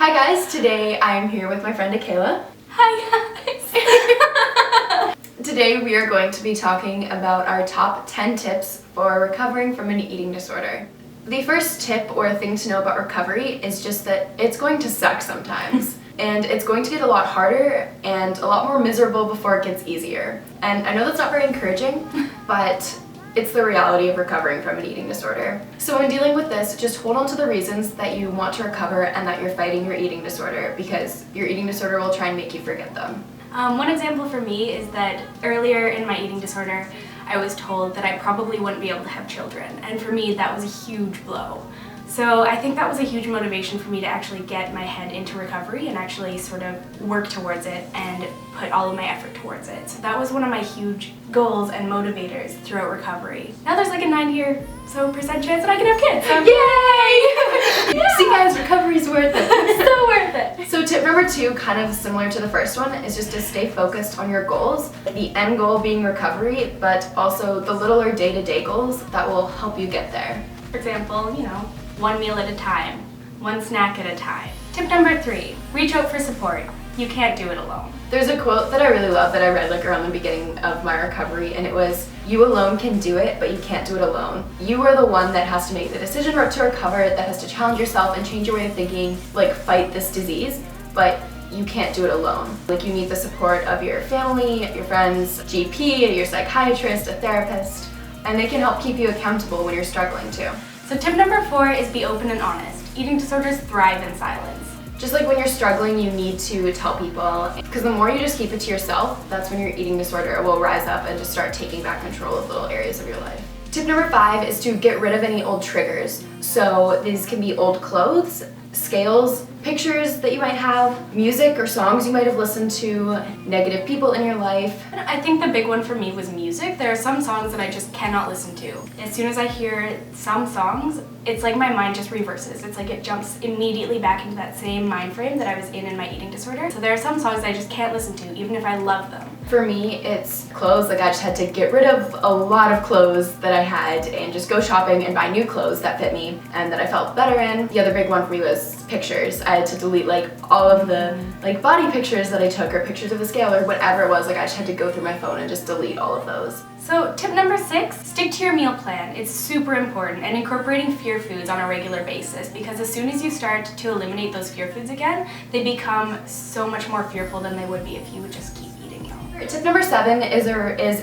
Hi guys, today I'm here with my friend Akayla. Hi guys! Today we are going to be talking about our top 10 tips for recovering from an eating disorder. The first tip or thing to know about recovery is just that it's going to suck sometimes. And it's going to get a lot harder and a lot more miserable before it gets easier. And I know that's not very encouraging, but it's the reality of recovering from an eating disorder. So when dealing with this, just hold on to the reasons that you want to recover and that you're fighting your eating disorder, because your eating disorder will try and make you forget them. One example for me is that earlier in my eating disorder, I was told that I probably wouldn't be able to have children, and for me that was a huge blow. So I think that was a huge motivation for me to actually get my head into recovery and actually sort of work towards it and put all of my effort towards it. So that was one of my huge goals and motivators throughout recovery. Now there's like a 90% chance that I can have kids. So Yay! See guys, recovery's worth it. It's so worth it. So tip number 2, kind of similar to the first one, is just to stay focused on your goals. The end goal being recovery, but also the littler day-to-day goals that will help you get there. For example, one meal at a time, one snack at a time. Tip number 3, reach out for support. You can't do it alone. There's a quote that I really love that I read around the beginning of my recovery, and it was, "You alone can do it, but you can't do it alone." You are the one that has to make the decision to recover, that has to challenge yourself and change your way of thinking, fight this disease, but you can't do it alone. You need the support of your family, your friends, GP, your psychiatrist, a therapist, and they can help keep you accountable when you're struggling too. So tip number 4 is be open and honest. Eating disorders thrive in silence. Just like when you're struggling, you need to tell people, because the more you just keep it to yourself, that's when your eating disorder will rise up and just start taking back control of little areas of your life. Tip number 5 is to get rid of any old triggers. So these can be old clothes, scales, pictures that you might have, music or songs you might have listened to, negative people in your life. I think the big one for me was music. There are some songs that I just cannot listen to. As soon as I hear some songs, it's like my mind just reverses. It's like it jumps immediately back into that same mind frame that I was in my eating disorder. So there are some songs I just can't listen to, even if I love them. For me, it's clothes. I just had to get rid of a lot of clothes that I had and just go shopping and buy new clothes that fit me and that I felt better in. The other big one for me was pictures. I had to delete all of the body pictures that I took, or pictures of the scale, or whatever it was. I just had to go through my phone and just delete all of those. So tip number 6, stick to your meal plan. It's super important, and incorporating fear foods on a regular basis, because as soon as you start to eliminate those fear foods again, they become so much more fearful than they would be if you would just keep eating them. Tip number 7 is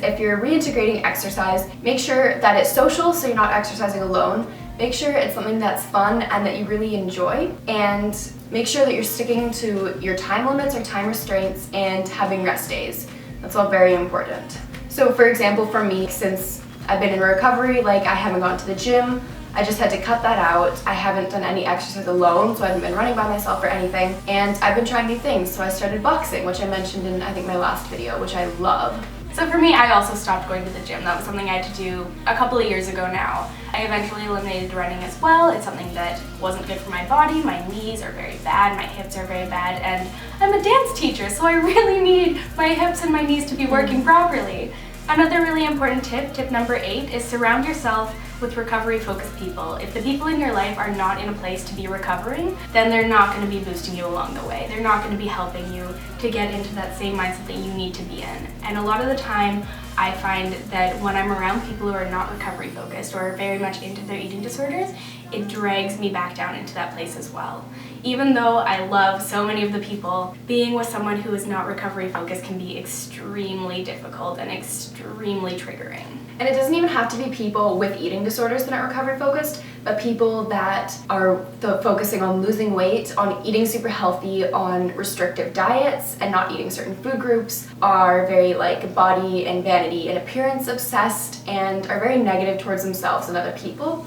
if you're reintegrating exercise, make sure that it's social, so you're not exercising alone. Make sure it's something that's fun and that you really enjoy, and make sure that you're sticking to your time limits or time restraints and having rest days. That's all very important. So for example, for me, since I've been in recovery, I haven't gone to the gym, I just had to cut that out. I haven't done any exercise alone, so I haven't been running by myself or anything, and I've been trying new things. So I started boxing, which I mentioned in I think my last video, which I love. So for me, I also stopped going to the gym. That was something I had to do a couple of years ago now. I eventually eliminated running as well. It's something that wasn't good for my body. My knees are very bad, my hips are very bad, and I'm a dance teacher, so I really need my hips and my knees to be working properly. Another really important tip number 8, is surround yourself with recovery-focused people. If the people in your life are not in a place to be recovering, then they're not going to be boosting you along the way. They're not going to be helping you to get into that same mindset that you need to be in. And a lot of the time, I find that when I'm around people who are not recovery-focused or are very much into their eating disorders, it drags me back down into that place as well. Even though I love so many of the people, being with someone who is not recovery-focused can be extremely difficult and extremely triggering. And it doesn't even have to be people with eating disorders that aren't recovery focused, but people that are focusing on losing weight, on eating super healthy, on restrictive diets, and not eating certain food groups, are very body and vanity and appearance obsessed, and are very negative towards themselves and other people,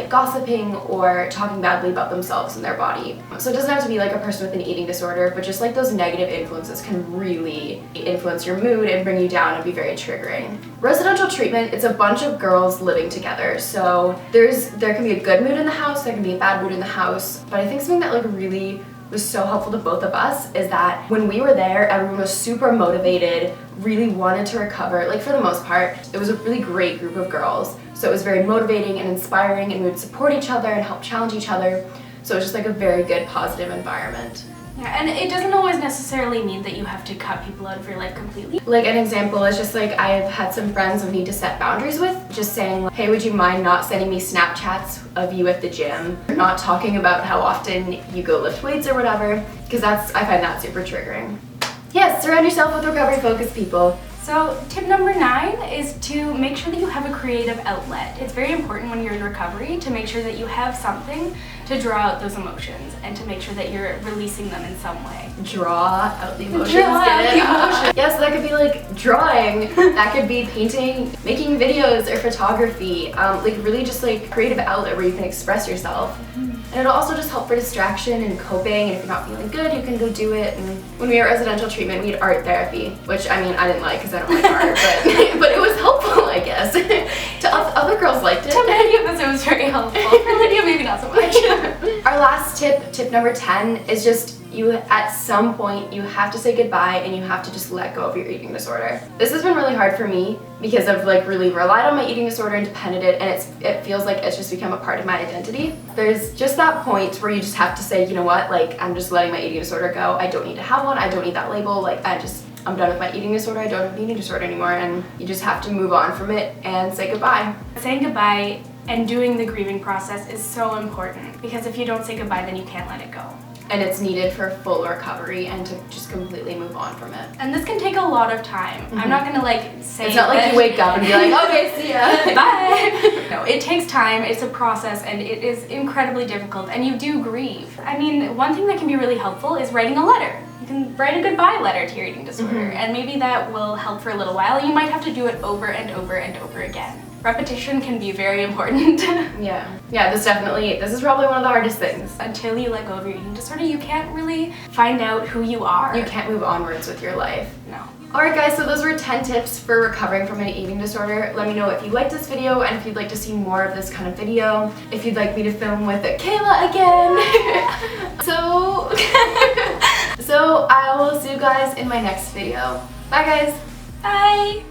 gossiping or talking badly about themselves and their body. So it doesn't have to be a person with an eating disorder, but just those negative influences can really influence your mood and bring you down and be very triggering. Residential treatment, it's a bunch of girls living together, so there can be a good mood in the house, there can be a bad mood in the house, but I think something that really was so helpful to both of us is that when we were there, everyone was super motivated, really wanted to recover. For the most part, it was a really great group of girls, so it was very motivating and inspiring, and we would support each other and help challenge each other. So it's just like a very good positive environment. Yeah, and it doesn't always necessarily mean that you have to cut people out of your life completely. Like an example is just like I've had some friends I need to set boundaries with, just saying like, hey, would you mind not sending me Snapchats of you at the gym, not talking about how often you go lift weights or whatever, because I find that super triggering. Yes, surround yourself with recovery focused people. So tip number 9 is to make sure that you have a creative outlet. It's very important when you're in recovery to make sure that you have something to draw out those emotions and to make sure that you're releasing them in some way. Draw out the emotions. Yeah, so that could be like drawing, that could be painting, making videos or photography, like really just like creative outlet where you can express yourself. And it'll also just help for distraction and coping, and if you're not feeling good, you can go do it. And when we were at residential treatment, we had art therapy, which I mean, I didn't like because I don't like art, but it was helpful, I guess. To other girls liked it. To many of us, it was very helpful. For Lydia, maybe not so much. Our last tip number 10, is just at some point you have to say goodbye and you have to just let go of your eating disorder. This has been really hard for me because I've like really relied on my eating disorder and depended it, and it feels like it's just become a part of my identity. There's just that point where you just have to say, you know what, like I'm just letting my eating disorder go. I don't need to have one. I don't need that label. Like I'm done with my eating disorder. I don't have an eating disorder anymore, and you just have to move on from it and say goodbye. Saying goodbye and doing the grieving process is so important, because if you don't say goodbye, then you can't let it go. And it's needed for full recovery and to just completely move on from it. And this can take a lot of time. I'm not gonna like say it's not like you wake up and be like, okay, see ya. Bye. No, it takes time, it's a process, and it is incredibly difficult, and you do grieve. I mean, one thing that can be really helpful is writing a letter. You can write a goodbye letter to your eating disorder, and maybe that will help for a little while. You might have to do it over and over and over again. Repetition can be very important. Yeah, this is probably one of the hardest things. Until you let go of your eating disorder, you can't really find out who you are. You can't move onwards with your life. No. Alright guys, so those were 10 tips for recovering from an eating disorder. Let me know if you liked this video and if you'd like to see more of this kind of video. If you'd like me to film with Kayla again. So I will see you guys in my next video. Bye guys. Bye.